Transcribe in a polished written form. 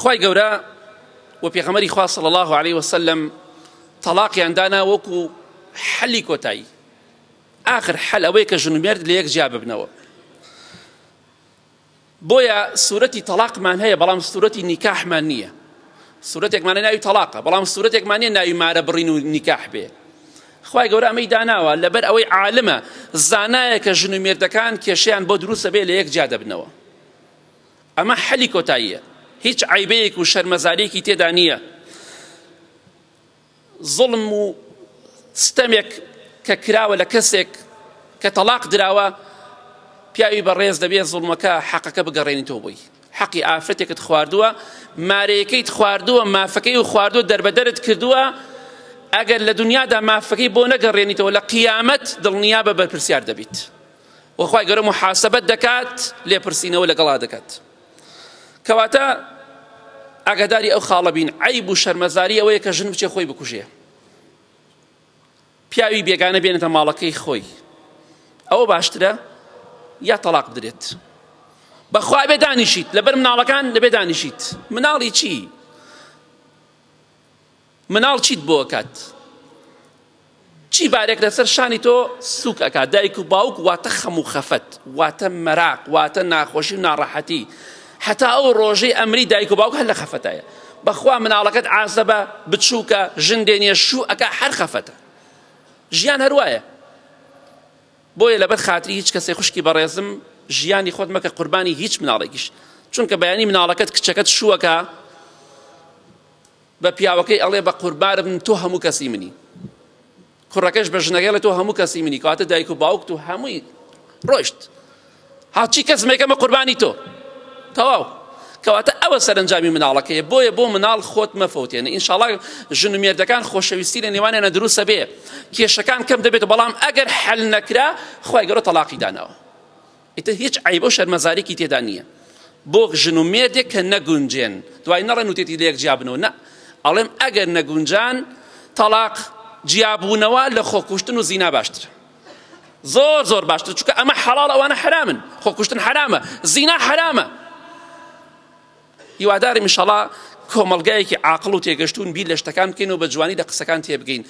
خوای گەورە و پێغەمبەری خوا صلی الله عليه وسلم تەلاقیان دانا وەکو حەلی کۆتایی. ئاخر حەل ئەوەیە کە ژن و مێرد لە یەک جیا ببنەوە. بۆیە سوورەتی تەلاقمان هەیە بەڵام سوورەتی نیکاحمان نییە. سوورەتێکمانە ناوی تەلاقە بەڵام سوورەتێکمان نییە ناوی مارە بڕین و نیکاح بێ. خوای گەورە ئەمەی داناوە لەبەر ئەوەی عالمە زانایە کە ژن و مێردەکان کێشەیان بۆ دروستە بێ لە یەک جیا دەبنەوە. ئەمە حەلی کۆتاییە، هیچ عیبەیەک و شەرمەزاریەکی تێدا نییە. زوڵم و ستەمێک کە کراوە لە کەسێک کە تەلاق دراوە پیاوی بەڕێز دەبێت زوڵمەکە حەقەکە بگەڕێنیتەوە بووی. حەقی ئافرەتێکت خواردووە، مارەیەکەیت خواردووە، مافەکەی و خواردووە دەربەدەرت کردووە، ئەگەر لە دنیادا مافەکەی بۆ نەگەڕێنیتەوە لە قیامەت دڵنیا بە بەرپرسیار دەبیت. وەخوای گەورە محاسەبەت دەکات لێپرسینەوە لەگەڵا دەکات. کەواتە ئاگاداری ئەو خاڵە بین، عیب و شەرمەزاری ئەوەیە کە ژن بچێ خۆی بکوژێ، پیاوی بێگانە بێنێتە ماڵەکەی خۆی. ئەوە باشترە یا تەلاق بدرێت؟ بەخوا بێ دانیشیت لەبەر مناڵەکان دەبێ دانیشیت. مناڵی چی؟ مناڵ چیت بۆ ئەکات؟ چی بارێک لەسەر شانی تۆ سووک ئەکات؟ دایک و باوک واتە خەم و خەفەت، واتە مەراق، واتە ناخۆشی و ناڕەحەتی. حتا ئەو ڕۆژەی ئەمری دایک و باوک هەر لە خەفەتایە. بەخوا مناڵەکەت عازەبە بچووکە ژن دێنێ شوو ئەکا هەر خەفەتە. ژیان هەروایە. بۆیە لەبەر خاتری هیچ کەسێ خوشکی بەڕێزم ژیانی خۆت مەکە قوربانی هیچ مناڵێکیش، چونکە بەیانی مناڵەکەت کچەکەت شووەکە بە پیاوەکەی ئەڵێ بە قوربانم تۆ هەموو کەسی منی، کوڕەکەش بە ژنەکەی تۆ هەموو کەسی منی، کەواتە دایک و باوک تۆ هەمووی ڕۆیشت هاچی کەس مێکەمە قوربانی تۆ تەواو. کەواتە ئەوە سەرنجامی مناڵەکەیە. بۆیە بۆ مناڵ خۆت مەفەوتێنە. ئینشاڵڵا ژن و مێردەکان خۆشەویستی لە نێوانیانە دروستە بێ، کێشەکان کەم دەبێت، بەڵام ئەگەر حەل نەکرا خوای گەورە تەلاقی داناوە. ئیتر هیچ عیب و شەرمەزارێکی تێدا نییە بۆ ژن و مێردێک کە نەگونجێن. دوای نەڕێن وتێتی لە یەک جیا بنەوە، نە، ئەڵێم ئەگەر نەگونجان تەلاق جیابوونەوە لە خۆکوشتن و زینا باشترە، زۆر زۆر باشتر، چونکە ئەمە حەڵاڵ ئەوانە حرامن. خۆکوشتن حرامە، زینا حرامە. هیوادارم ئینشاڵڵا کۆمەڵگایەکی عاقڵ و تێگەشتوون بیر لە شتەکان بکەین و بە جوانی لە قسەکان تێبگەین.